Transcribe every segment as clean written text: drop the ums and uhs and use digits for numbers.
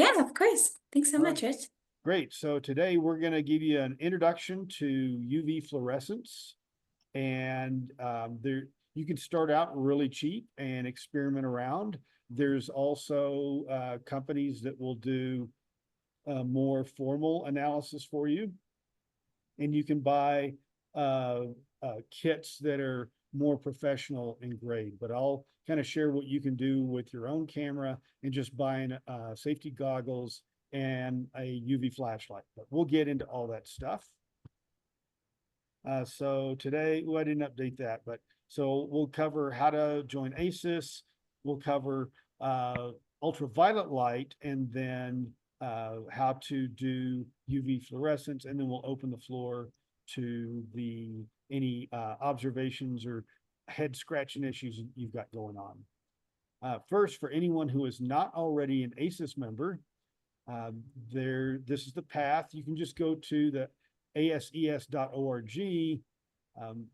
Yeah, of course. Thanks so All right, much, Rich. great. So today we're going to give you an introduction to UV fluorescence, and there you can start out really cheap and experiment around. There's also companies that will do more formal analysis for you, and you can buy uh, kits that are more professional in grade. But I'll kind of share what you can do with your own camera and just buying safety goggles and a UV flashlight. But we'll get into all that stuff. So today, I didn't update that, but so we'll cover how to join ASIS. We'll cover ultraviolet light, and then how to do UV fluorescence, and then we'll open the floor to the any observations or head scratching issues you've got going on. First, for anyone who is not already an ASIS member, this is the path. You can just go to the ases.org,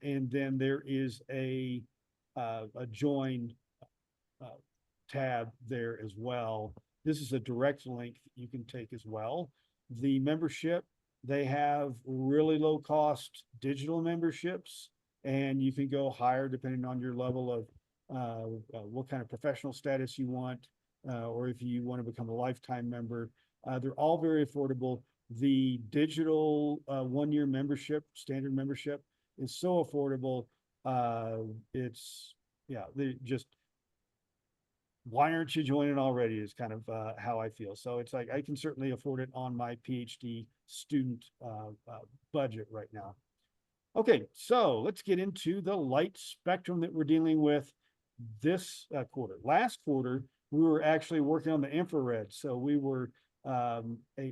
and then there is a join tab there as well. This is a direct link that you can take as well. The membership, they have really low cost digital memberships, and you can go higher depending on your level of what kind of professional status you want, or if you want to become a lifetime member. They're all very affordable. The digital 1 year membership, standard membership, is so affordable. It's, yeah, they just, why aren't you joining already is kind of how I feel. So it's like I can certainly afford it on my PhD student budget right now. Okay, so let's get into the light spectrum that we're dealing with this quarter. Last quarter, we were actually working on the infrared. So we were a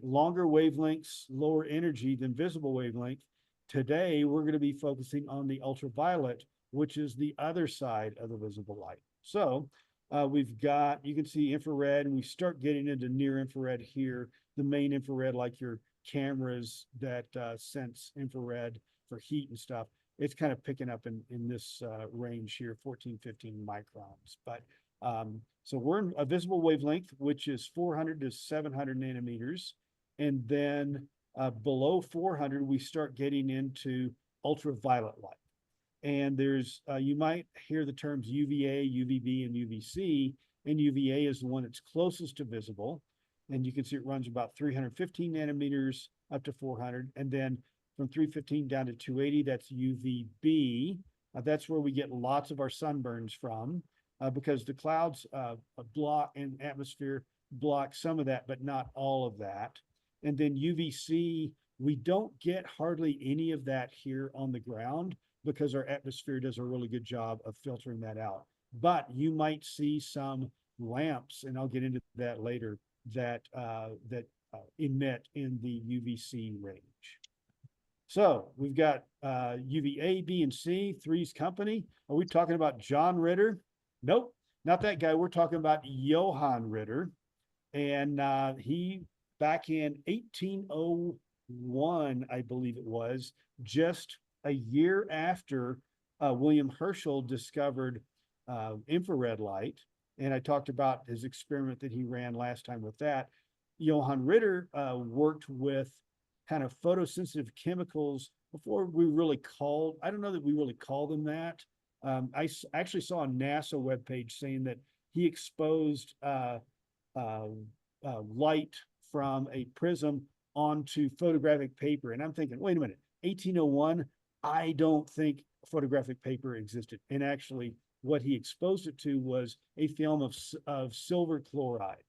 longer wavelengths, lower energy than visible wavelength. Today, we're going to be focusing on the ultraviolet, which is the other side of the visible light. So we've got, you can see infrared, and we start getting into near infrared here, the main infrared, like your cameras that sense infrared for heat and stuff. It's kind of picking up in this range here, 14, 15 microns. But so we're in a visible wavelength, which is 400 to 700 nanometers. And then below 400, we start getting into ultraviolet light. And there's, you might hear the terms UVA, UVB, and UVC. And UVA is the one that's closest to visible. And you can see it runs about 315 nanometers up to 400. And then from 315 down to 280, that's UVB. That's where we get lots of our sunburns from, because the clouds block and atmosphere block some of that, but not all of that. And then UVC, we don't get hardly any of that here on the ground because our atmosphere does a really good job of filtering that out. But you might see some lamps, and I'll get into that later, that emit in the UVC range. So we've got UVA, B, and C, Three's Company. Are we talking about John Ritter? Nope, not that guy. We're talking about Johann Ritter. And he, back in 1801, I believe it was, just a year after William Herschel discovered infrared light, and I talked about his experiment that he ran last time with that, Johann Ritter worked with kind of photosensitive chemicals before we really called, I don't know that we really call them that. I actually saw a NASA webpage saying that he exposed light from a prism onto photographic paper. And I'm thinking, wait a minute, 1801, I don't think photographic paper existed. And actually, what he exposed it to was a film of silver chloride.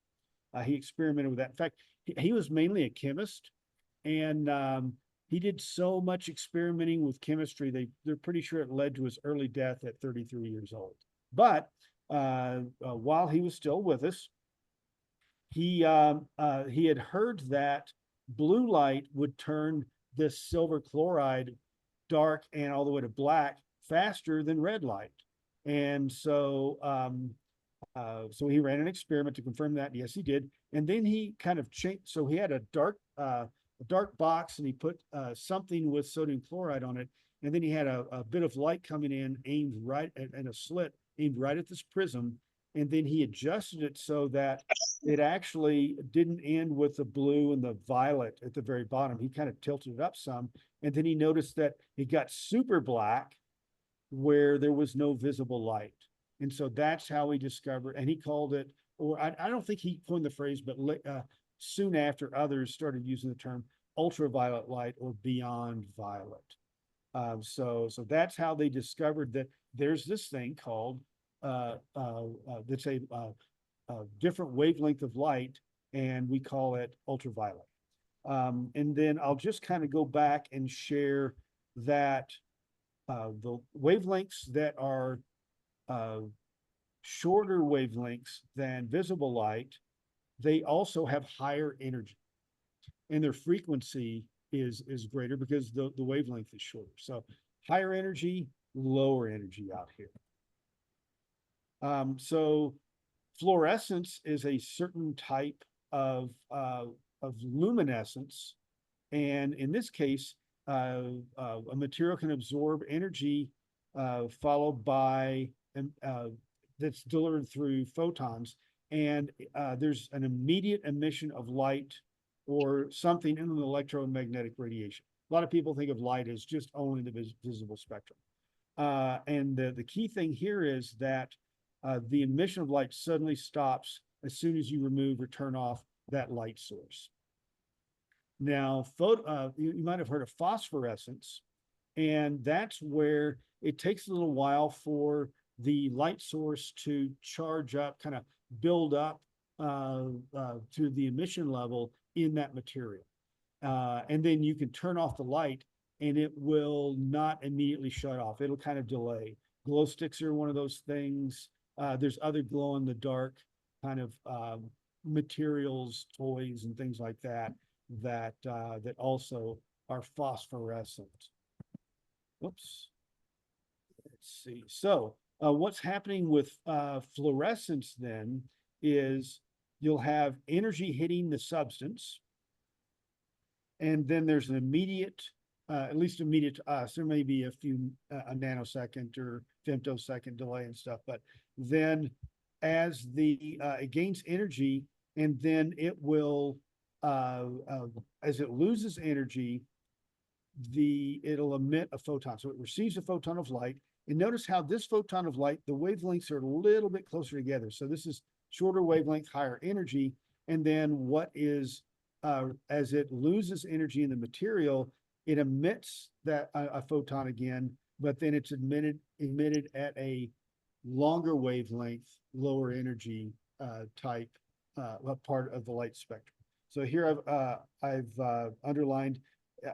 He experimented with that. In fact, he was mainly a chemist, and he did so much experimenting with chemistry, they're pretty sure it led to his early death at 33 years old. But while he was still with us, he had heard that blue light would turn this silver chloride dark and all the way to black faster than red light. And so so he ran an experiment to confirm that. Yes, he did. And then he kind of changed. So he had a dark box, and he put something with sodium chloride on it. And then he had a bit of light coming in, aimed right at a slit, aimed right at this prism. and then he adjusted it so that it actually didn't end with the blue and the violet at the very bottom. He kind of tilted it up some, and then he noticed that it got super black where there was no visible light. And so that's how he discovered, and he called it, or I don't think he coined the phrase, but soon after others started using the term ultraviolet light or beyond violet. So that's how they discovered that there's this thing called that's a different wavelength of light, and we call it ultraviolet. And then I'll just kind of go back and share that the wavelengths that are shorter wavelengths than visible light, they also have higher energy, and their frequency is greater because the wavelength is shorter. So higher energy, lower energy out here. So fluorescence is a certain type of luminescence, and in this case, a material can absorb energy followed by that's delivered through photons, and there's an immediate emission of light or something in an electromagnetic radiation. A lot of people think of light as just only the visible spectrum. And the key thing here is that the emission of light suddenly stops as soon as you remove or turn off that light source. Now, you might have heard of phosphorescence, and that's where it takes a little while for the light source to charge up, kind of build up to the emission level in that material. And then you can turn off the light and it will not immediately shut off. It'll kind of delay. Glow sticks are one of those things. There's other glow in the dark kind of materials, toys, and things like that that also are phosphorescent. Whoops. Let's see. So what's happening with fluorescence then is you'll have energy hitting the substance, and then there's an immediate, at least immediate to us, there may be a few, a nanosecond or femtosecond delay and stuff, but then as it gains energy, and then it will, as it loses energy, it'll emit a photon. So it receives a photon of light. And notice how this photon of light, the wavelengths are a little bit closer together. So this is shorter wavelength, higher energy. And then what is, as it loses energy in the material, it emits that a photon again, but then it's emitted at a longer wavelength, lower energy type part of the light spectrum. So here I've underlined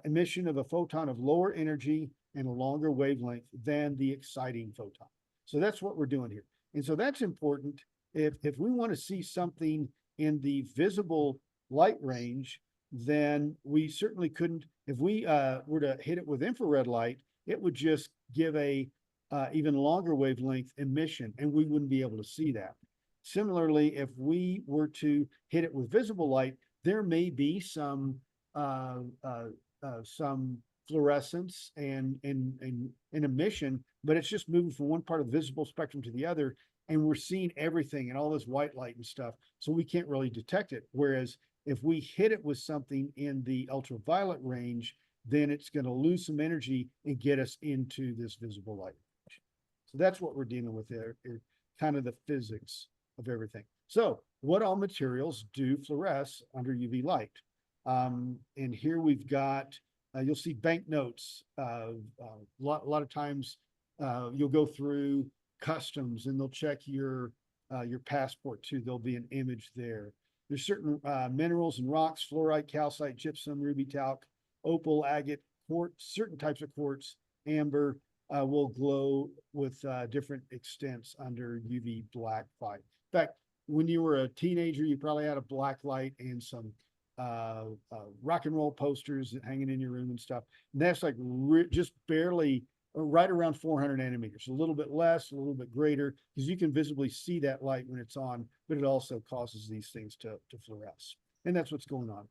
emission of a photon of lower energy and a longer wavelength than the exciting photon. So that's what we're doing here. And so that's important. If we want to see something in the visible light range, then we certainly couldn't, if we were to hit it with infrared light, it would just give a even longer wavelength emission, and we wouldn't be able to see that. Similarly, if we were to hit it with visible light, there may be some fluorescence and emission, but it's just moving from one part of the visible spectrum to the other, and we're seeing everything and all this white light and stuff, so we can't really detect it. Whereas if we hit it with something in the ultraviolet range, then it's going to lose some energy and get us into this visible light. So that's what we're dealing with there, kind of the physics of everything. So what all materials do fluoresce under UV light? And here we've got, you'll see banknotes. A lot of times you'll go through customs and they'll check your passport too. There'll be an image there. There's certain minerals and rocks: fluorite, calcite, gypsum, ruby, talc, opal, agate, quartz. Certain types of quartz, amber, will glow with different extents under UV black light. In fact, when you were a teenager, you probably had a black light and some rock and roll posters hanging in your room and stuff. And that's like just barely right around 400 nanometers, a little bit less, a little bit greater, because you can visibly see that light when it's on, but it also causes these things to fluoresce. And that's what's going on.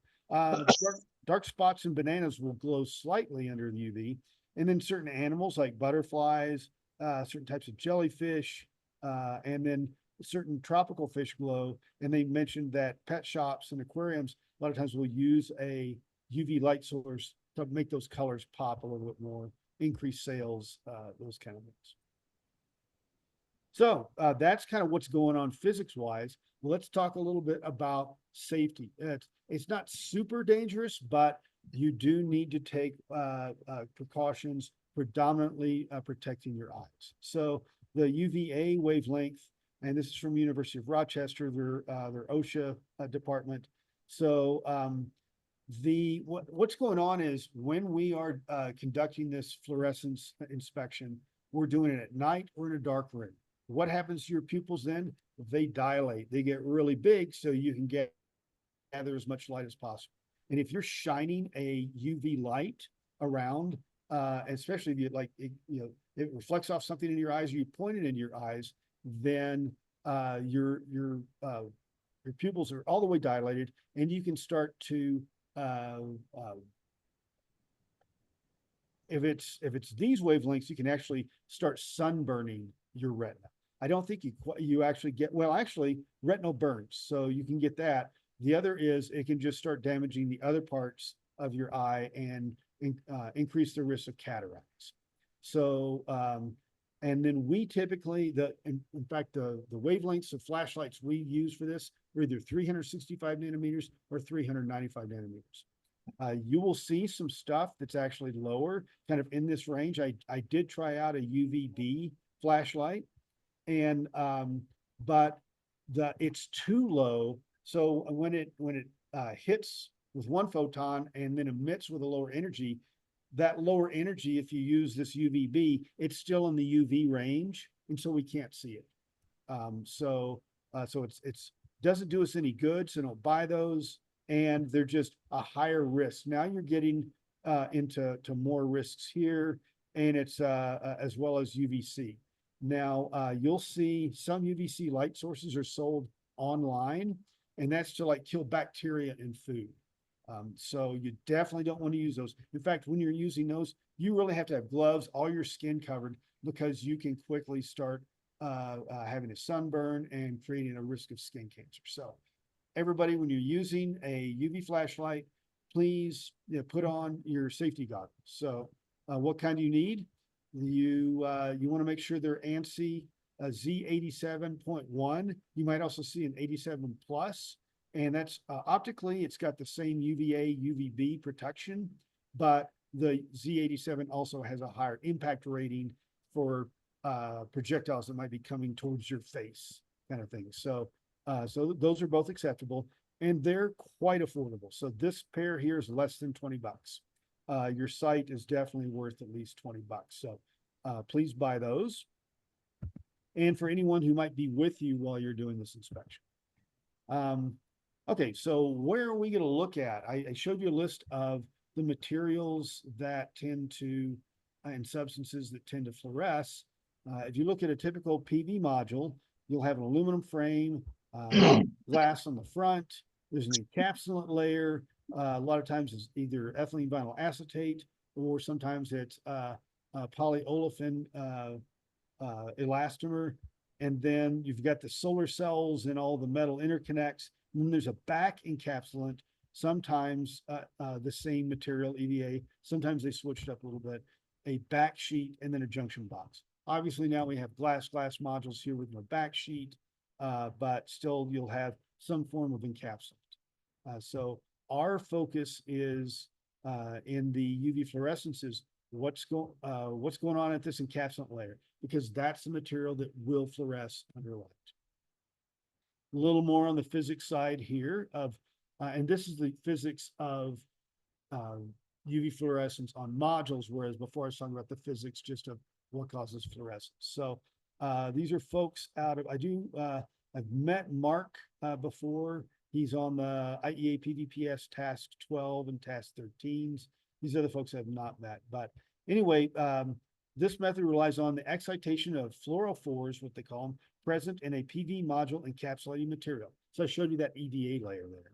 Dark spots in bananas will glow slightly under the UV. And then certain animals like butterflies, certain types of jellyfish, and then certain tropical fish glow. And they mentioned that pet shops and aquariums a lot of times will use a UV light source to make those colors pop a little bit more, increase sales, those kind of things. So that's kind of what's going on physics wise. Let's talk a little bit about safety. It's not super dangerous, but you do need to take precautions, predominantly protecting your eyes. So the UVA wavelength, and this is from University of Rochester, their OSHA department. So what's going on is when we are conducting this fluorescence inspection, we're doing it at night or in a dark room. What happens to your pupils then? They dilate, they get really big, so you can gather as much light as possible. And if you're shining a UV light around, especially if you it reflects off something in your eyes, or you point it in your eyes, then your pupils are all the way dilated, and you can start to if it's these wavelengths, you can actually start sunburning your retina. I don't think you actually get, well, actually retinal burns, so you can get that. The other is it can just start damaging the other parts of your eye and increase the risk of cataracts. So, and then we typically, in fact, the wavelengths of flashlights we use for this are either 365 nanometers or 395 nanometers. You will see some stuff that's actually lower, kind of in this range. I did try out a UVB flashlight, and but it's too low. So when it hits with one photon and then emits with a lower energy, that lower energy, if you use this UVB, it's still in the UV range, and so we can't see it. So it's doesn't do us any good. So don't buy those, and they're just a higher risk. Now you're getting into more risks here, and it's as well as UVC. Now you'll see some UVC light sources are sold online, and that's to like kill bacteria in food. So you definitely don't want to use those. In fact, when you're using those, you really have to have gloves, all your skin covered, because you can quickly start having a sunburn and creating a risk of skin cancer. So everybody, when you're using a UV flashlight, please put on your safety goggles. So what kind do you need? You want to make sure they're ANSI Z87.1. You might also see an 87 plus. And that's optically, it's got the same UVA, UVB protection, but the Z87 also has a higher impact rating for projectiles that might be coming towards your face, kind of thing. So, so those are both acceptable, and they're quite affordable. So this pair here is less than 20 bucks. Your sight is definitely worth at least 20 bucks. So please buy those. And for anyone who might be with you while you're doing this inspection. Okay, so where are we going to look at? I showed you a list of the materials that tend to, and substances that tend to fluoresce. If you look at a typical PV module, you'll have an aluminum frame, glass on the front. There's an encapsulant layer. A lot of times it's either ethylene vinyl acetate, or sometimes it's polyolefin elastomer. And then you've got the solar cells and all the metal interconnects. And then there's a back encapsulant, sometimes the same material, EVA. Sometimes they switched up a little bit, a back sheet, and then a junction box. Obviously now we have glass modules here with no back sheet, but still you'll have some form of encapsulant. So our focus is in the UV fluorescences, what's going on at this encapsulant layer, because that's the material that will fluoresce under light. A little more on the physics side here of, and this is the physics of UV fluorescence on modules, whereas before I was talking about the physics just of what causes fluorescence. So these are folks out of, I've met Mark before. He's on the IEA PVPS task 12 and task 13s. These are the folks I've not met. But anyway, this method relies on the excitation of fluorophores, what they call them, present in a PV module encapsulating material. So I showed you that EVA layer there.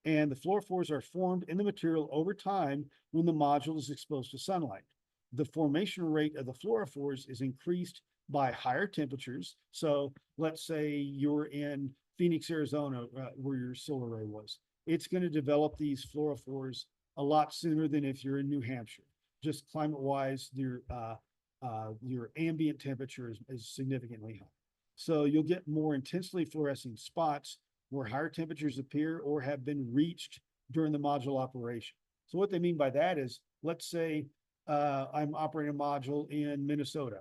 And the fluorophores are formed in the material over time when the module is exposed to sunlight. The formation rate of the fluorophores is increased by higher temperatures. So let's say you're in Phoenix, Arizona, where your solar array was. It's going to develop these fluorophores a lot sooner than if you're in New Hampshire. Just climate wise, your ambient temperature is significantly high. So you'll get more intensely fluorescing spots where higher temperatures appear or have been reached during the module operation. So what they mean by that is, let's say I'm operating a module in Minnesota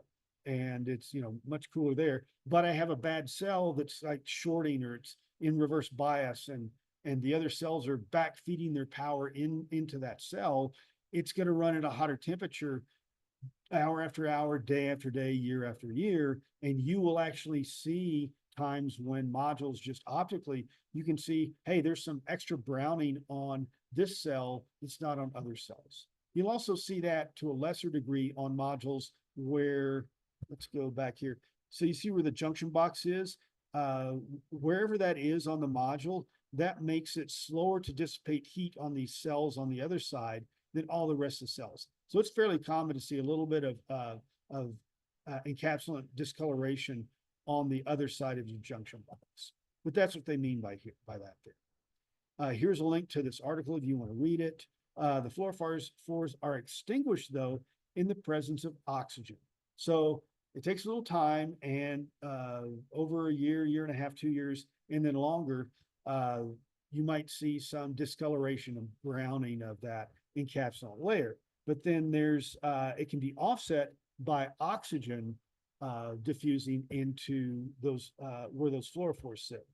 and it's, much cooler there, but I have a bad cell that's like shorting or it's in reverse bias and the other cells are back feeding their power into that cell. It's going to run at a hotter temperature hour after hour, day after day, year after year, and you will actually see times when modules just optically, you can see, hey, there's some extra browning on this cell that's not on other cells. You'll also see that to a lesser degree on modules where, let's go back here. So you see where the junction box is, wherever that is on the module, that makes it slower to dissipate heat on these cells on the other side than all the rest of the cells. So it's fairly common to see a little bit of encapsulant discoloration on the other side of your junction box. But that's what they mean by that there. Here's a link to this article if you want to read it. The fluorophores are extinguished, though, in the presence of oxygen. So it takes a little time, and over a year, year and a half, 2 years, and then longer, you might see some discoloration and browning of that encapsulant layer. But then it can be offset by oxygen diffusing into those where those fluorophores sit.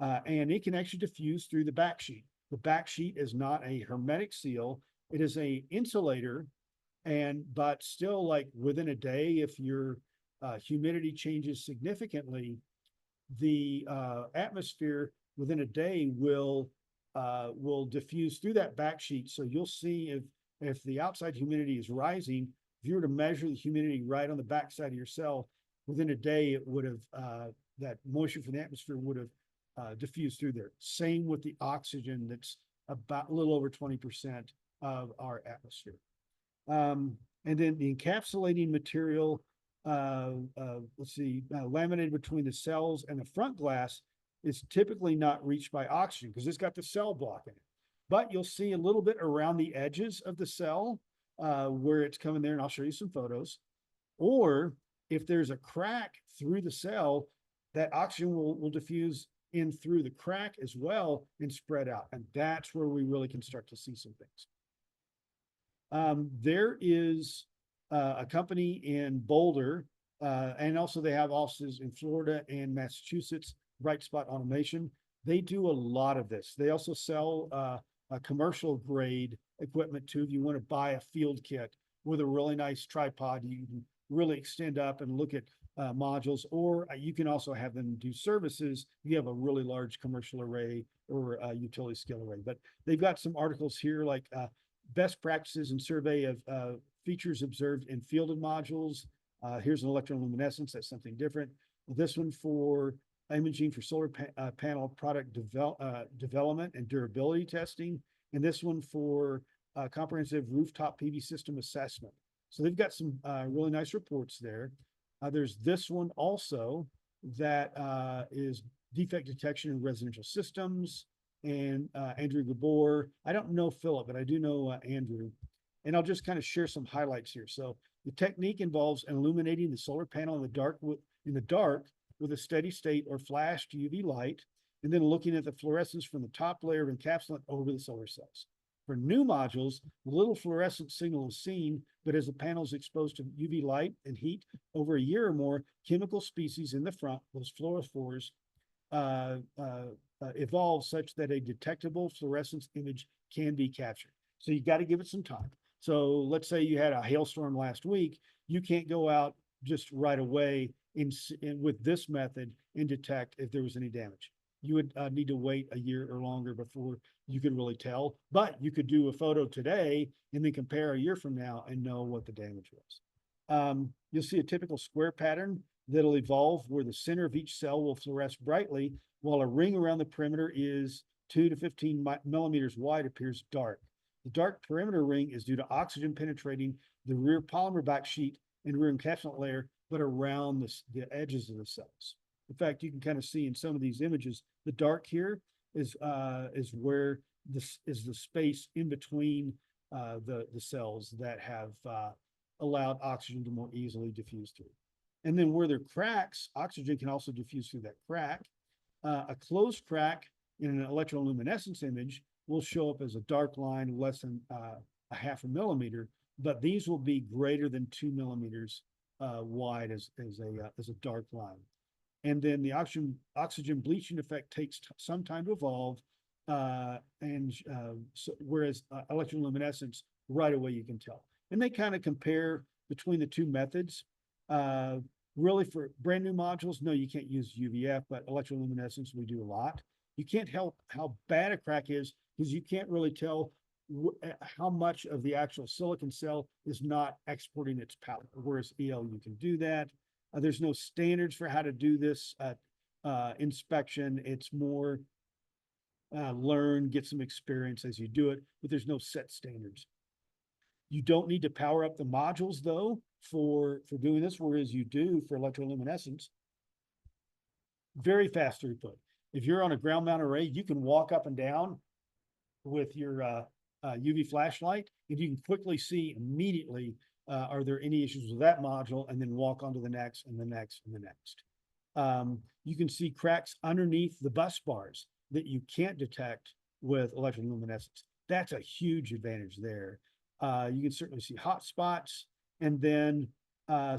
And it can actually diffuse through the back sheet. The back sheet is not a hermetic seal. It is a insulator, but still, like within a day, if your humidity changes significantly, the atmosphere within a day will diffuse through that back sheet. So you'll see if the outside humidity is rising, if you were to measure the humidity right on the backside of your cell, within a day, it would have that moisture from the atmosphere would have diffused through there. Same with the oxygen, that's about a little over 20% of our atmosphere. And then the encapsulating material, laminated between the cells and the front glass is typically not reached by oxygen because it's got the cell block in it. But you'll see a little bit around the edges of the cell where it's coming there, and I'll show you some photos. Or if there's a crack through the cell, that oxygen will diffuse in through the crack as well and spread out. And that's where we really can start to see some things. There is a company in Boulder, and also they have offices in Florida and Massachusetts, Bright Spot Automation. They do a lot of this. They also sell a commercial grade equipment too. If you want to buy a field kit with a really nice tripod, you can really extend up and look at modules, or you can also have them do services. You have a really large commercial array or a utility scale array. But they've got some articles here like best practices and survey of features observed in fielded modules. Here's an electroluminescence. That's something different. This one for imaging for solar panel product development and durability testing. And this one for comprehensive rooftop PV system assessment. So they've got some really nice reports there. There's this one also that is defect detection in residential systems. And Andrew Gabor. I don't know Philip, but I do know Andrew. And I'll just kind of share some highlights here. So the technique involves illuminating the solar panel in the dark with a steady state or flashed UV light, and then looking at the fluorescence from the top layer of encapsulant over the solar cells. For new modules, little fluorescent signal is seen, but as the panel is exposed to UV light and heat over a year or more, chemical species in the front, those fluorophores, evolve such that a detectable fluorescence image can be captured. So you got to give it some time. So let's say you had a hailstorm last week. You can't go out just right away with this method and detect if there was any damage. You would need to wait a year or longer before you could really tell. But you could do a photo today and then compare a year from now and know what the damage was. You'll see a typical square pattern that'll evolve where the center of each cell will fluoresce brightly, while a ring around the perimeter is 2 to 15 millimeters wide appears dark. The dark perimeter ring is due to oxygen penetrating the rear polymer back sheet and rear encapsulant layer but around the edges of the cells. In fact, you can kind of see in some of these images, the dark here is where this is the space in between the cells that have allowed oxygen to more easily diffuse through. And then where there are cracks, oxygen can also diffuse through that crack. A closed crack in an electroluminescence image will show up as a dark line less than a half a millimeter, but these will be greater than 2 millimeters wide as a dark line. And then the oxygen bleaching effect takes some time to evolve, whereas electroluminescence, right away you can tell. And they kind of compare between the two methods. Really, for brand new modules, no, you can't use UVF, but electroluminescence we do a lot. You can't help how bad a crack is because you can't really tell how much of the actual silicon cell is not exporting its power. Whereas EL, you can do that. There's no standards for how to do this inspection. It's more learn, get some experience as you do it, but there's no set standards. You don't need to power up the modules though for doing this, whereas you do for electroluminescence. Very fast throughput. If you're on a ground mount array, you can walk up and down with your UV flashlight, and you can quickly see immediately are there any issues with that module, and then walk on to the next and the next and the next. You can see cracks underneath the bus bars that you can't detect with electroluminescence. That's a huge advantage there. You can certainly see hot spots, and then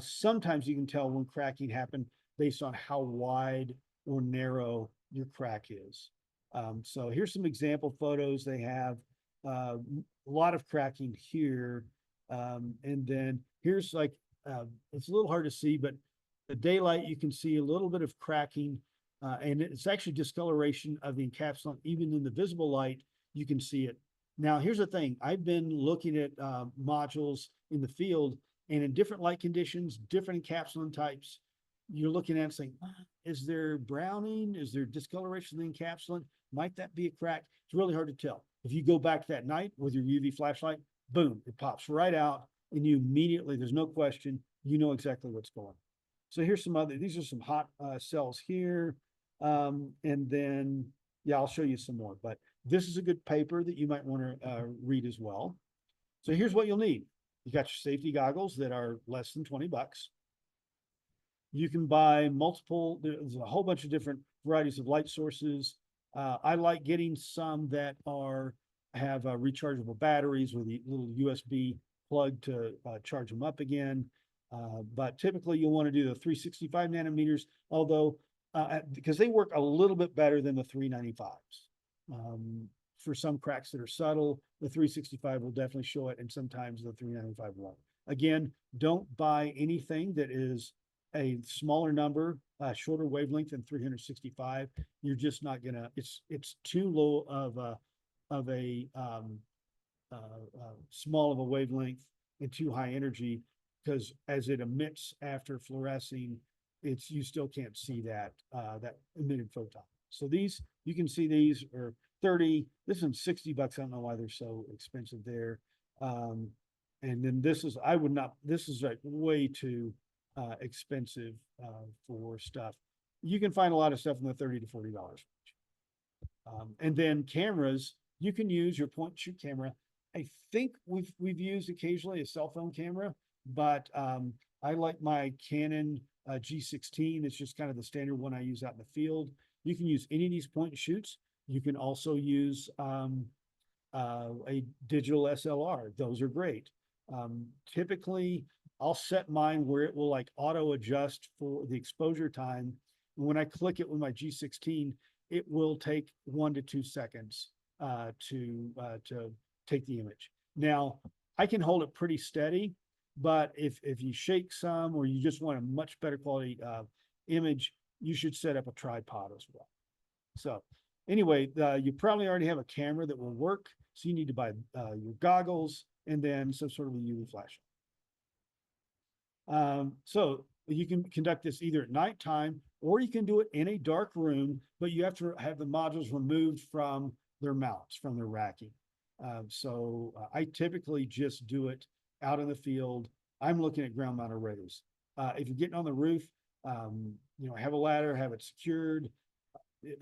sometimes you can tell when cracking happened based on how wide or narrow your crack is. So here's some example photos. They have a lot of cracking here. And then here's like, it's a little hard to see, but the daylight, you can see a little bit of cracking, and it's actually discoloration of the encapsulant. Even in the visible light, you can see it. Now, here's the thing. I've been looking at modules in the field, and in different light conditions, different encapsulant types, you're looking at it saying, is there browning? Is there discoloration of the encapsulant? Might that be a crack? It's really hard to tell. If you go back that night with your UV flashlight, boom, it pops right out, and you immediately, there's no question, you know exactly what's going on. So here's some other, these are some hot cells here. And then, yeah, I'll show you some more, but this is a good paper that you might want to read as well. So here's what you'll need. You got your safety goggles that are less than 20 bucks. You can buy multiple, there's a whole bunch of different varieties of light sources. I like getting some that have rechargeable batteries with a little USB plug to charge them up again. But typically you'll want to do the 365 nanometers, although because they work a little bit better than the 395s. For some cracks that are subtle, the 365 will definitely show it, and sometimes the 395 won't. Again, don't buy anything that is a smaller number, shorter wavelength than 365. You're just not gonna, it's too low of a small of a wavelength and too high energy, because as it emits after fluorescing, you still can't see that emitted photon. So these, you can see these are 30, this one's 60 bucks. I don't know why they're so expensive there. And then this is, this is like way too expensive for stuff. You can find a lot of stuff in the $30 to $40 range. And then cameras, you can use your point and shoot camera. I think we've used occasionally a cell phone camera, but I like my Canon G16. It's just kind of the standard one I use out in the field. You can use any of these point and shoots. You can also use a digital SLR. Those are great. Typically, I'll set mine where it will like auto adjust for the exposure time. When I click it with my G16, it will take 1 to 2 seconds to take the image. Now, I can hold it pretty steady, but if you shake some or you just want a much better quality image, you should set up a tripod as well. So anyway, you probably already have a camera that will work. So you need to buy your goggles and then some sort of a UV flashlight. So you can conduct this either at nighttime or you can do it in a dark room, but you have to have the modules removed from their mounts, from their racking. I typically just do it out in the field. I'm looking at ground mount arrays. If you're getting on the roof, have a ladder, have it secured,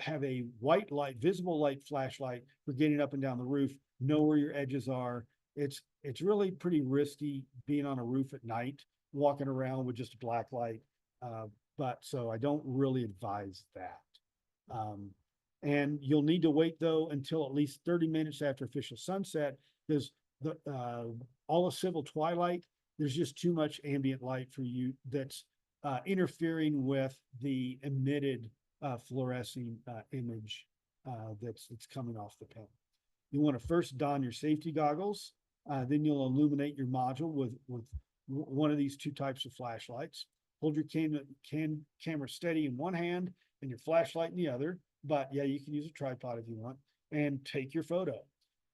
have a white light, visible light flashlight for getting up and down the roof, know where your edges are. It's really pretty risky being on a roof at night, walking around with just a black light. But so I don't really advise that. Um, and you'll need to wait though until at least 30 minutes after official sunset, because the all of civil twilight, there's just too much ambient light for you that's interfering with the emitted fluorescing image that's coming off the pen. You want to first don your safety goggles, then you'll illuminate your module with one of these two types of flashlights. Hold your camera steady in one hand and your flashlight in the other. But yeah, you can use a tripod if you want, and take your photo.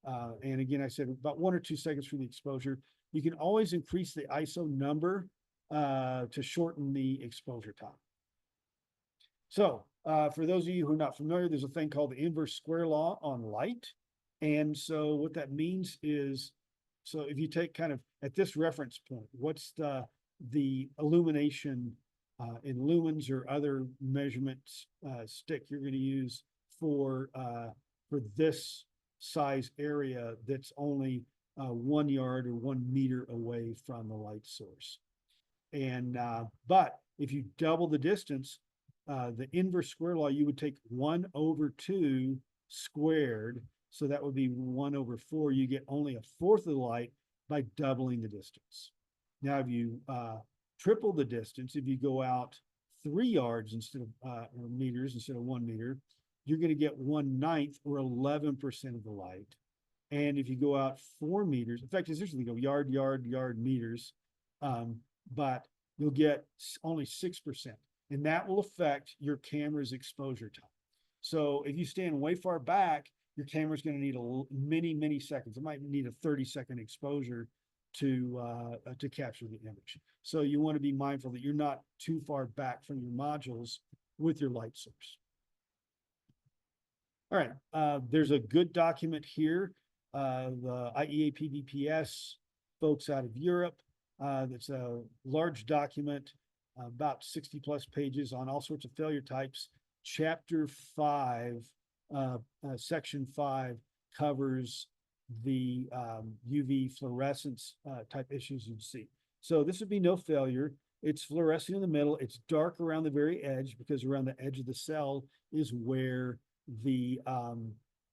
And again, I said about 1 or 2 seconds for the exposure. You can always increase the ISO number to shorten the exposure time. So for those of you who are not familiar, there's a thing called the inverse square law on light. And so what that means is, so if you take kind of at this reference point, what's the illumination in lumens or other measurements stick you're going to use for this size area that's only 1 yard or 1 meter away from the light source. And but if you double the distance, the inverse square law, you would take 1/2 squared. So that would be 1/4. You get only 1/4 of the light by doubling the distance. Now, if you triple the distance, if you go out 3 yards instead of or meters instead of 1 meter, you're going to get 1/9 or 11% of the light. And if you go out 4 meters, in fact, it's usually go yard, meters, but you'll get only 6%. And that will affect your camera's exposure time. So if you stand way far back, your camera's going to need many seconds. It might need a 30-second exposure to capture the image. So you want to be mindful that you're not too far back from your modules with your light source. All right, there's a good document here. The IEA PVPS folks out of Europe. That's a large document, about 60 plus pages on all sorts of failure types. Chapter 5, section 5 covers the UV fluorescence type issues you'd see. So this would be no failure. It's fluorescing in the middle. It's dark around the very edge, because around the edge of the cell is where the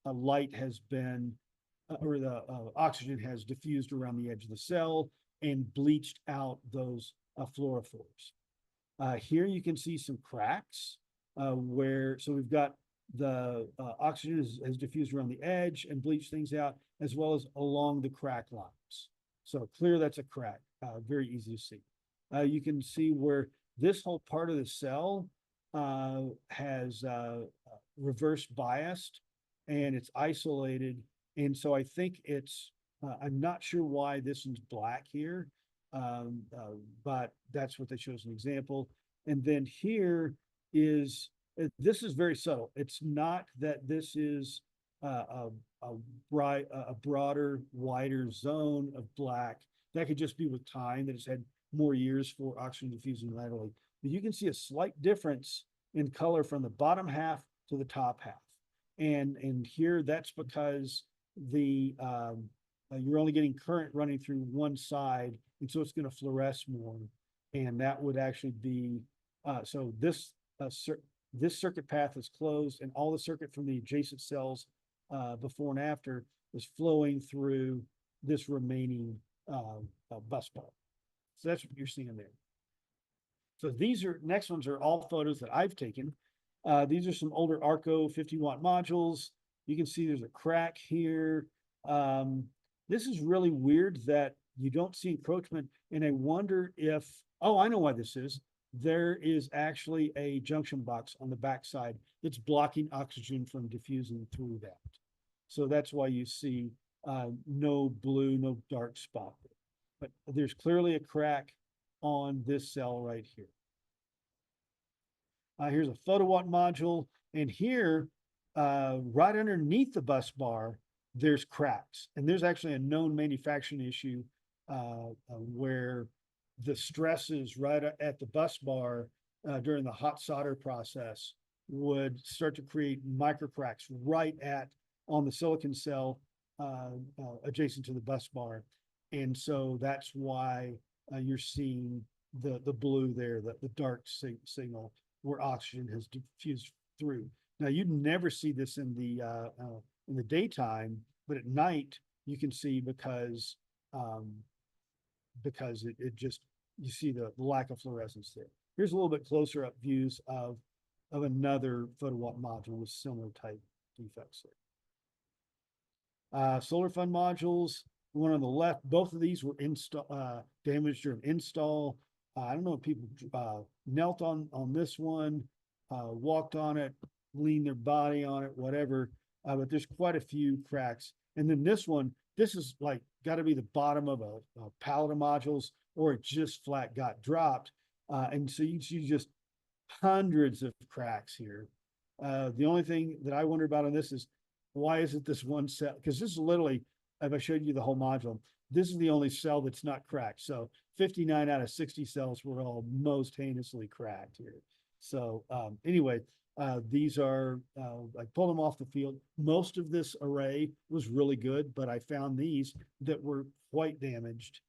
light has been, or the oxygen has diffused around the edge of the cell and bleached out those fluorophores. Here you can see some cracks so we've got the oxygen has diffused around the edge and bleached things out, as well as along the crack lines. So clear that's a crack, very easy to see. You can see where this whole part of the cell has reverse biased, and it's isolated. And so I think it's, I'm not sure why this one's black here, but that's what they show as an example. And then here is, this is very subtle. It's not that this is a broader, wider zone of black. That could just be with time, that it's had more years for oxygen diffusing laterally. But you can see a slight difference in color from the bottom half to the top half. And here that's because the you're only getting current running through one side, and so it's going to fluoresce more. And that would actually be so this circuit path is closed, and all the circuit from the adjacent cells before and after is flowing through this remaining bus bar. So that's what you're seeing there. So these next ones are all photos that I've taken. These are some older Arco 50-watt modules. You can see there's a crack here. This is really weird that you don't see encroachment, and I wonder if, oh, I know why this is. There is actually a junction box on the backside that's blocking oxygen from diffusing through that. So that's why you see no blue, no dark spot there. But there's clearly a crack on this cell right here. Here's a photowatt module, and here, right underneath the bus bar, there's cracks. And there's actually a known manufacturing issue where the stresses right at the bus bar during the hot solder process would start to create micro cracks right at on the silicon cell adjacent to the bus bar. And so that's why you're seeing the blue there, the dark signal where oxygen has diffused through. Now you'd never see this in the daytime, but at night you can see um, because it just you see the lack of fluorescence there. Here's a little bit closer up views of another photowatt module with similar type defects there. Solar fund modules, the one on the left, both of these were damaged during install. I don't know if people knelt on this one, walked on it, leaned their body on it, whatever. But there's quite a few cracks. And then this one, this is like got to be the bottom of a pallet of modules, or it just flat got dropped. And so you see just hundreds of cracks here. The only thing that I wonder about on this is why isn't this one cell? Because this is literally, if I showed you the whole module, this is the only cell that's not cracked. So 59 out of 60 cells were all most heinously cracked here. So anyway, these are, I pulled them off the field. Most of this array was really good, but I found these that were quite damaged.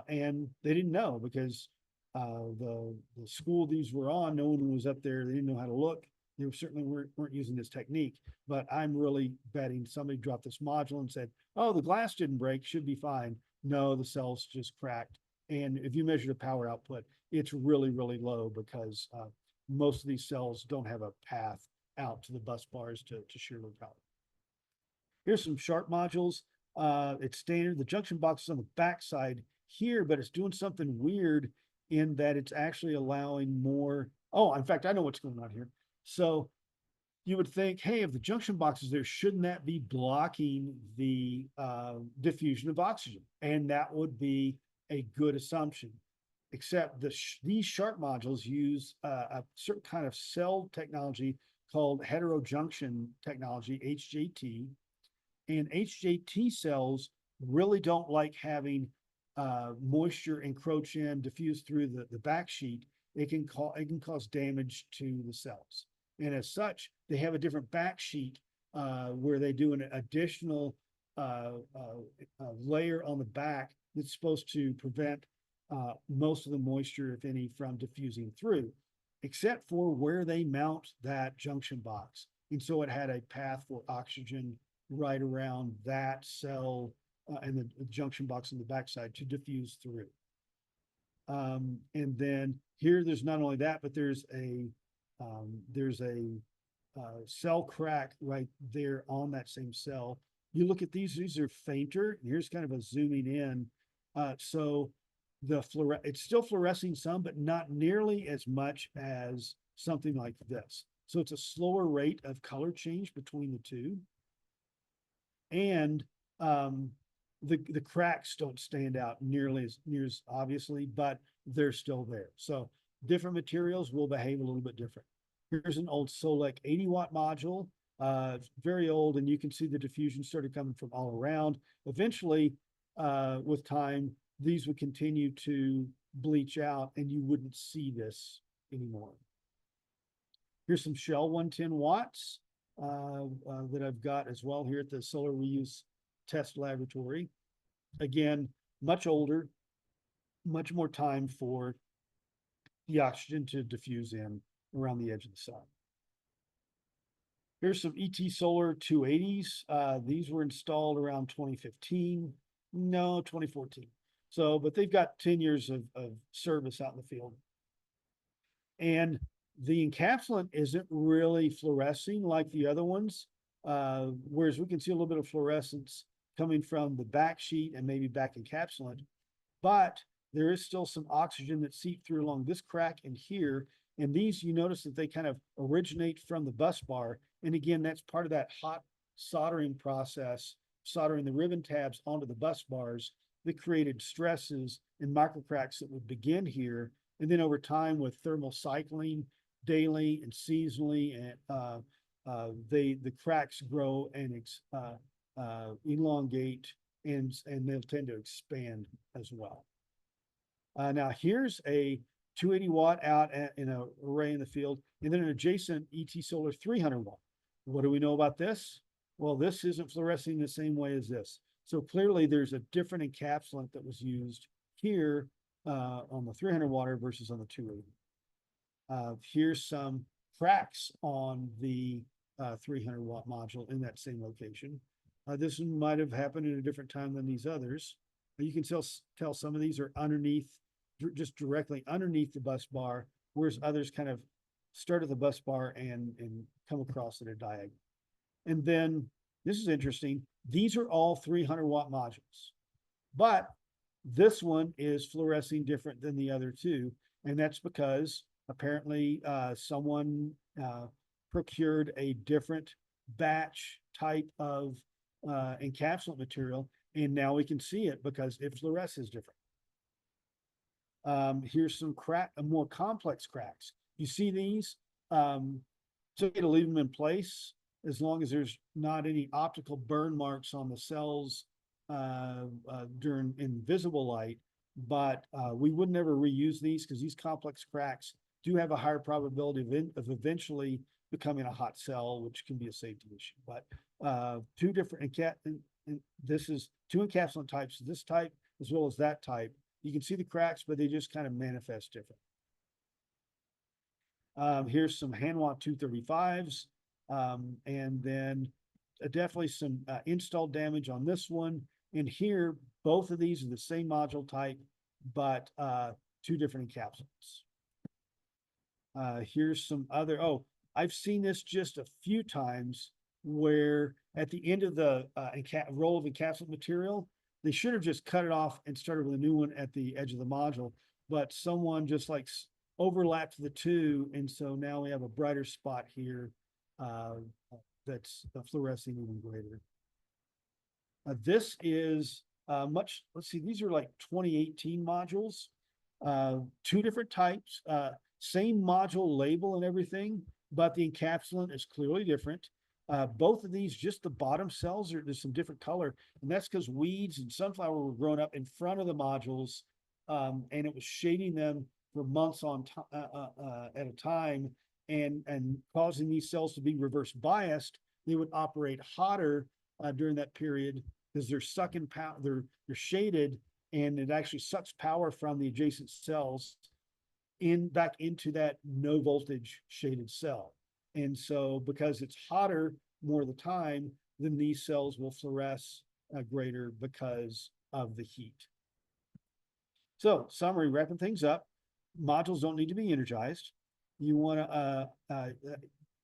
And they didn't know because the school these were on, no one was up there. They didn't know how to look. They certainly weren't using this technique, but I'm really betting somebody dropped this module and said, oh, the glass didn't break, should be fine. No, the cells just cracked. And if you measure the power output, it's really, really low because most of these cells don't have a path out to the bus bars to shear load power. Here's some sharp modules. It's standard. The junction box is on the back side here, but it's doing something weird in that it's actually allowing more. Oh, in fact, I know what's going on here. So you would think, hey, if the junction box is there, shouldn't that be blocking the diffusion of oxygen? And that would be a good assumption, except these sharp modules use a certain kind of cell technology called heterojunction technology, HJT. And HJT cells really don't like having moisture encroach in, diffuse through the back sheet. It can cause damage to the cells. And as such, they have a different back sheet where they do an additional layer on the back that's supposed to prevent most of the moisture, if any, from diffusing through, except for where they mount that junction box. And so it had a path for oxygen right around that cell and the junction box on the backside to diffuse through. And then here, there's not only that, but there's a cell crack right there on that same cell. You look at these are fainter. Here's kind of a zooming in. So it's still fluorescing some, but not nearly as much as something like this. So it's a slower rate of color change between the two. And the cracks don't stand out nearly as obviously, but they're still there. So different materials will behave a little bit different. Here's an old Solec 80-watt module, very old, and you can see the diffusion started coming from all around. Eventually, with time, these would continue to bleach out and you wouldn't see this anymore. Here's some Shell 110 watts that I've got as well here at the Solar Reuse Test Laboratory. Again, much older, much more time for the oxygen to diffuse in around the edge of the sun. Here's some ET Solar 280s. These were installed around 2015. No, 2014. So, but they've got 10 years of service out in the field. And the encapsulant isn't really fluorescing like the other ones, whereas we can see a little bit of fluorescence coming from the back sheet and maybe back encapsulant, but there is still some oxygen that seep through along this crack and here. And these, you notice that they kind of originate from the bus bar. And again, that's part of that hot soldering process, soldering the ribbon tabs onto the bus bars that created stresses and microcracks that would begin here. And then over time with thermal cycling daily and seasonally, and the cracks grow and elongate, and they'll tend to expand as well. Now here's a 280 watt out in an array in the field, and then an adjacent ET Solar 300 watt. What do we know about this? Well, this isn't fluorescing the same way as this. So clearly there's a different encapsulant that was used here on the 300 watt versus on the 280. Here's some cracks on the 300 watt module in that same location. This one might have happened at a different time than these others. You can tell some of these are underneath, just directly underneath the bus bar, whereas others kind of start at the bus bar and come across at a diagonal. And then this is interesting. These are all 300 watt modules, but this one is fluorescing different than the other two. And that's because apparently someone procured a different batch type of encapsulant material, and now we can see it because it fluoresces different. Here's some more complex cracks. You see these? So you to leave them in place as long as there's not any optical burn marks on the cells during invisible light. But we would never reuse these because these complex cracks do have a higher probability of eventually becoming a hot cell, which can be a safety issue. But two different this is two encapsulant types, this type as well as that type. You can see the cracks, but they just kind of manifest different. Here's some Hanwha 235s, and then definitely some install damage on this one. And here, both of these are the same module type, but two different encapsulants. Here's some other, I've seen this just a few times where at the end of the roll of encapsulant material, they should have just cut it off and started with a new one at the edge of the module, but someone just like overlapped the two. And so now we have a brighter spot here that's fluorescing even greater. This is let's see, these are like 2018 modules, two different types, same module label and everything, but the encapsulant is clearly different. Both of these, just the bottom cells, there's some different color, and that's because weeds and sunflower were growing up in front of the modules, and it was shading them for months at a time, and causing these cells to be reverse biased. They would operate hotter during that period because they're sucking power, they're shaded, and it actually sucks power from the adjacent cells back into that no voltage shaded cell. And so because it's hotter more of the time, then these cells will fluoresce greater because of the heat. So summary, wrapping things up, modules don't need to be energized. You want to,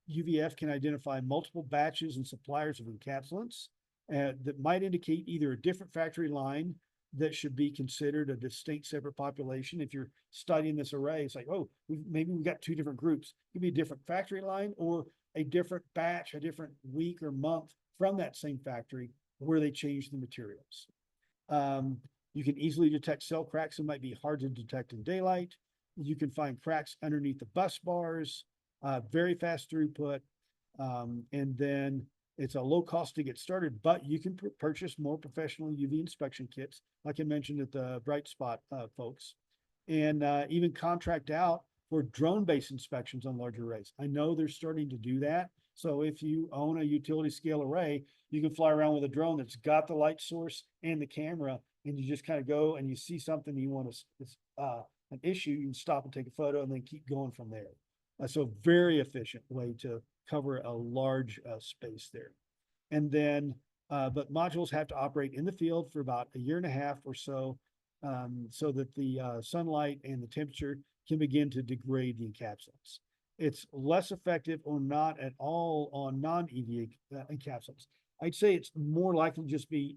UVF can identify multiple batches and suppliers of encapsulants that might indicate either a different factory line that should be considered a distinct separate population. If you're studying this array, it's like, maybe we've got two different groups. It could be a different factory line or a different batch, a different week or month from that same factory where they changed the materials. You can easily detect cell cracks that might be hard to detect in daylight. You can find cracks underneath the bus bars, very fast throughput, and then it's a low cost to get started, but you can purchase more professional UV inspection kits, like I mentioned at the Bright Spot folks, and even contract out for drone-based inspections on larger arrays. I know they're starting to do that. So if you own a utility scale array, you can fly around with a drone that's got the light source and the camera, and you just kind of go and you see something you want to, an issue, you can stop and take a photo and then keep going from there. So very efficient way to cover a large space there. And then, but modules have to operate in the field for about a year and a half or so, so that the sunlight and the temperature can begin to degrade the encapsulants. It's less effective or not at all on non-EVA encapsulants. I'd say it's more likely to just be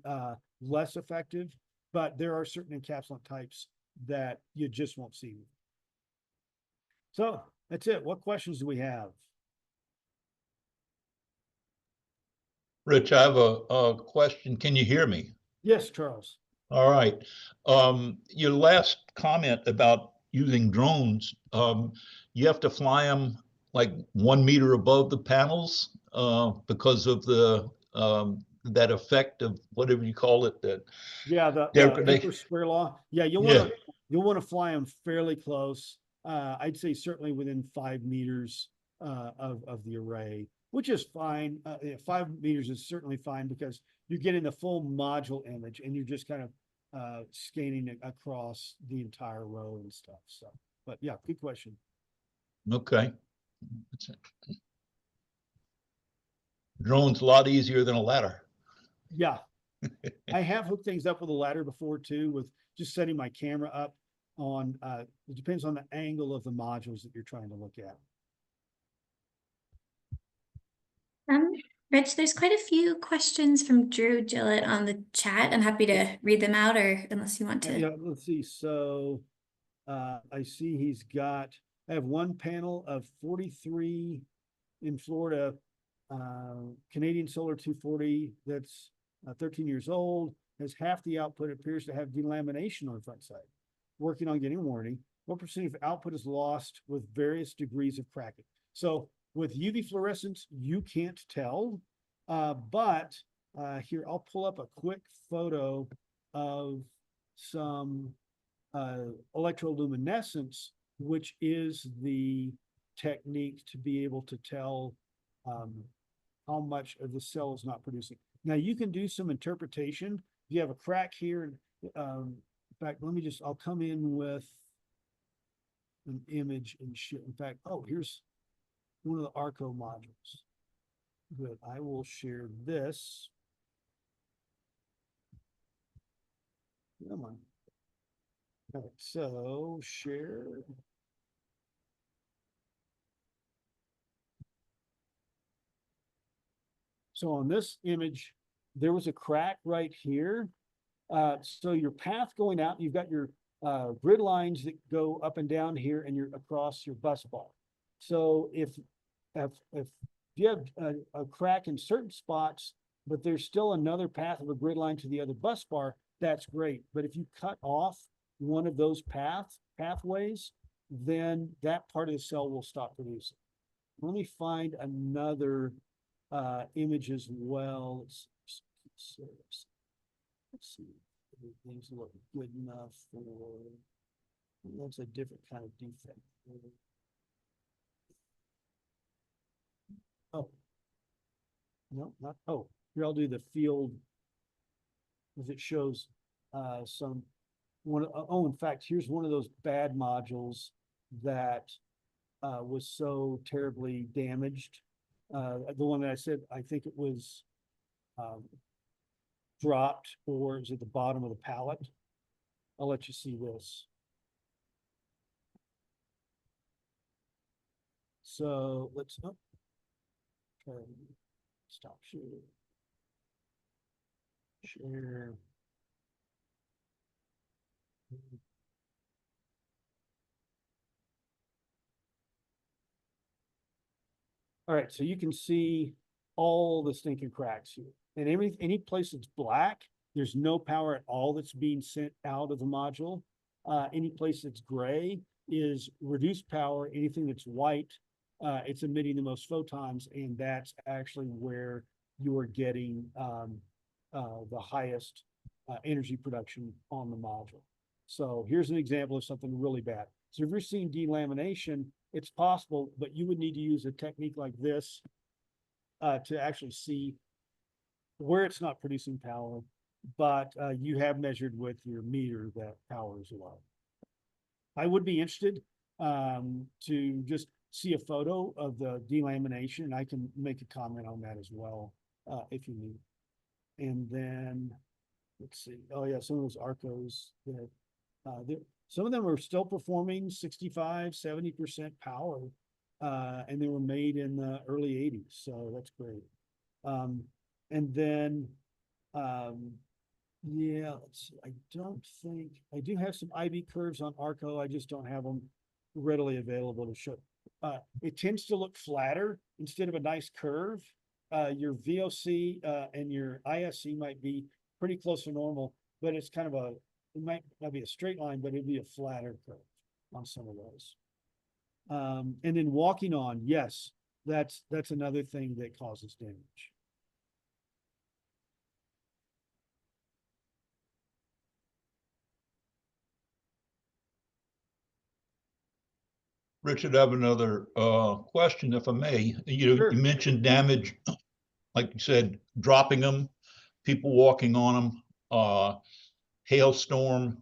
less effective, but there are certain encapsulant types that you just won't see. So that's it. What questions do we have? Rich, I have a question. Can you hear me? Yes, Charles. All right. Your last comment about using drones, you have to fly them like 1 meter above the panels because of the that effect of whatever you call it, that Yeah, the degradation. Emperor Square Law. Yeah, you want Yeah. to You'll want to fly them fairly close. I'd say certainly within 5 meters of the array, which is fine. 5 meters is certainly fine because you're getting the full module image and you're just kind of scanning it across the entire row and stuff. So, but yeah, good question. Okay. Drone's a lot easier than a ladder. Yeah. I have hooked things up with a ladder before too, with just setting my camera up on, it depends on the angle of the modules that you're trying to look at. Um, Rich, there's quite a few questions from Drew Gillett on the chat. I'm happy to read them out, or unless you want to. Yeah, let's see. So I see he's got, I have one panel of 43 in Florida, Canadian Solar 240 that's 13 years old, has half the output, appears to have delamination on the front side. Working on getting warranty. What percentage of output is lost with various degrees of cracking? So with UV fluorescence, you can't tell, but here, I'll pull up a quick photo of some electroluminescence, which is the technique to be able to tell how much of the cell is not producing. Now you can do some interpretation. If you have a crack here, in fact, I'll come in with an image and shit. In fact, oh, here's one of the ARCO modules. Good, I will share this. Come on. All right, so share. So on this image, there was a crack right here. So your path going out, you've got your grid lines that go up and down here and you're across your bus bar. So if you have a crack in certain spots, but there's still another path of a grid line to the other bus bar, that's great. But if you cut off one of those pathways, then that part of the cell will stop producing. Let me find another image as well. Let's see if things look good enough for, that's a different kind of defect. Oh, no, not, oh, here I'll do the field as it shows some one. Oh, in fact, here's one of those bad modules that was so terribly damaged. The one that I said, I think it was dropped or is at the bottom of the pallet. I'll let you see this. So let's stop share. Share. All right, so you can see all the stinking cracks here. And any place that's black, there's no power at all that's being sent out of the module. Any place that's gray is reduced power. Anything that's white, it's emitting the most photons, and that's actually where you're getting the highest energy production on the module. So here's an example of something really bad. So if you're seeing delamination, it's possible, but you would need to use a technique like this to actually see where it's not producing power, but you have measured with your meter that power is low. I would be interested to just see a photo of the delamination, and I can make a comment on that as well if you need. And then, let's see. Oh yeah, some of those ARCOs that some of them are still performing 65, 70% power, and they were made in the early 80s. So that's great. And then, yeah, let's see. I don't think, I do have some IB curves on ARCO. I just don't have them readily available to show. It tends to look flatter instead of a nice curve. Your VOC and your ISC might be pretty close to normal, but it's kind of it might not be a straight line, but it'd be a flatter curve on some of those. And then walking on, yes, that's another thing that causes damage. Richard, I have another question, if I may. Sure. You mentioned damage, like you said, dropping them, people walking on them, hailstorm.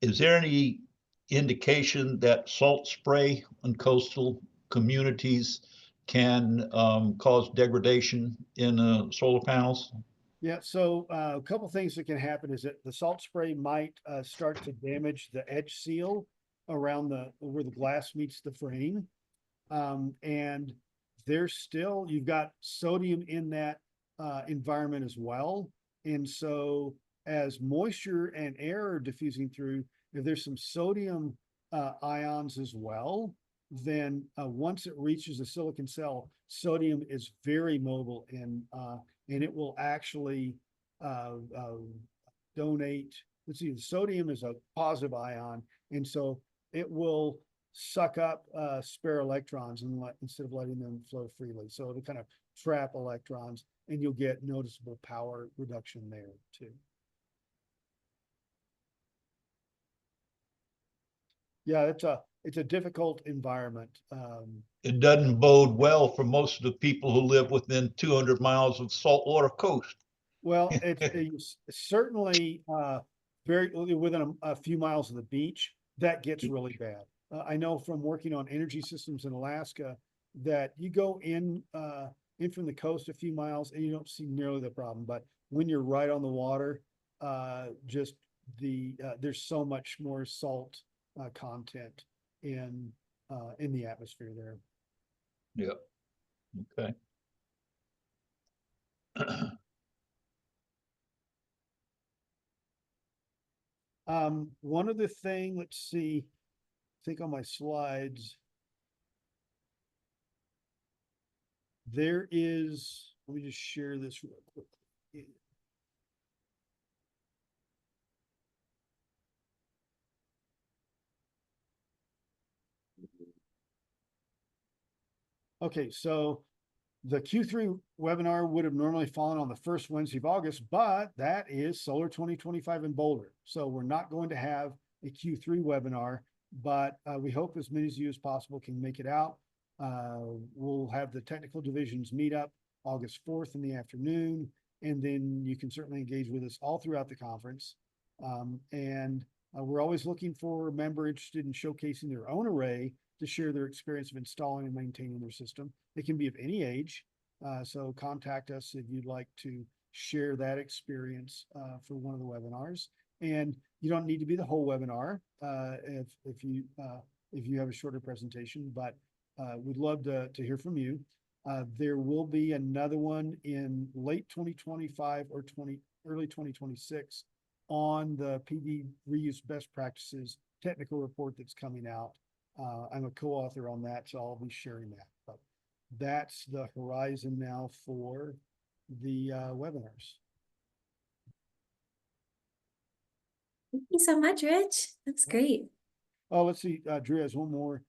Is there any indication that salt spray on coastal communities can cause degradation in solar panels? Yeah, so a couple things that can happen is that the salt spray might start to damage the edge seal around where the glass meets the frame. And there's still, you've got sodium in that environment as well. And so as moisture and air are diffusing through, if there's some sodium ions as well, then once it reaches the silicon cell, sodium is very mobile and it will actually donate. Let's see, the sodium is a positive ion, and so it will suck up spare electrons and instead of letting them flow freely. So it'll kind of trap electrons, and you'll get noticeable power reduction there too. Yeah, it's a difficult environment. It doesn't bode well for most of the people who live within 200 miles of saltwater coast. Well, it's certainly very within a few miles of the beach, that gets really bad. I know from working on energy systems in Alaska that you go in from the coast a few miles and you don't see nearly the problem. But when you're right on the water, just there's so much more salt content in the atmosphere there. Yeah. Okay. One other thing, let's see, I think on my slides, there is, let me just share this real quick. Okay, so the Q3 webinar would have normally fallen on the first Wednesday of August, but that is Solar 2025 in Boulder. So we're not going to have a Q3 webinar, but we hope as many of you as possible can make it out. We'll have the technical divisions meet up August 4th in the afternoon, and then you can certainly engage with us all throughout the conference. We're always looking for a member interested in showcasing their own array to share their experience of installing and maintaining their system. It can be of any age, so contact us if you'd like to share that experience for one of the webinars. And you don't need to be the whole webinar if you have a shorter presentation, but we'd love to hear from you. There will be another one in late 2025 or early 2026 on the PD reuse best practices technical report that's coming out. I'm a co-author on that, so I'll be sharing that. But that's the horizon now for the webinars. Thank you so much, Rich. That's great. Oh, let's see. Drew has one more.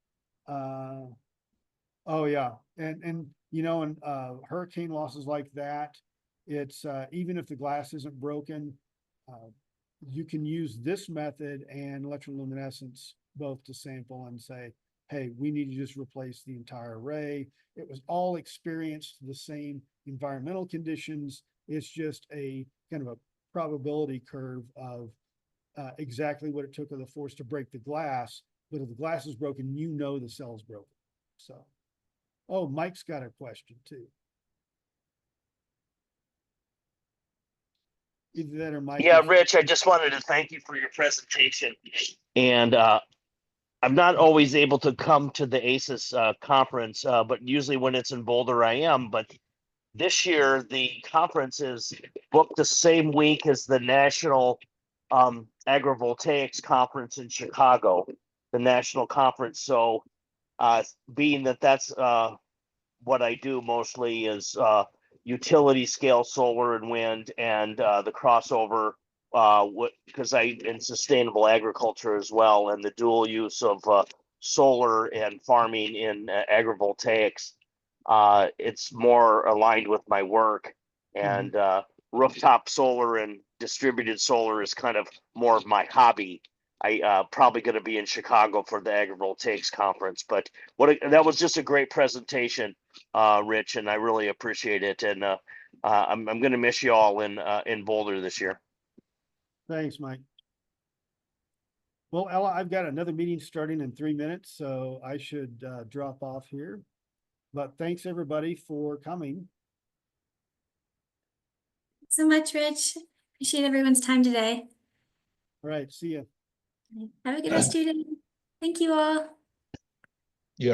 Oh yeah, and you know, and hurricane losses like that, it's even if the glass isn't broken, you can use this method and electroluminescence both to sample and say, hey, we need to just replace the entire array. It was all experienced the same environmental conditions. It's just a kind of a probability curve of exactly what it took of the force to break the glass. But if the glass is broken, you know the cell's broken. So, oh, Mike's got a question too. Either that or Mike. Yeah, Rich, I just wanted to thank you for your presentation. And I'm not always able to come to the ACES conference, but usually when it's in Boulder, I am. But this year, the conference is booked the same week as the National Agrivoltaics Conference in Chicago, the national conference. So being that that's what I do mostly is utility scale solar and wind, and the crossover because I in sustainable agriculture as well, and the dual use of solar and farming in agrivoltaics. It's more aligned with my work, and rooftop solar and distributed solar is kind of more of my hobby. I probably going to be in Chicago for the agrivoltaics conference. But that was just a great presentation, Rich, and I really appreciate it. And I'm going to miss you all in Boulder this year. Thanks, Mike. Well, Ella, I've got another meeting starting in 3 minutes, so I should drop off here. But thanks everybody for coming. So much, Rich. Appreciate everyone's time today. All right, see ya. Have a good rest of your day. Thank you all.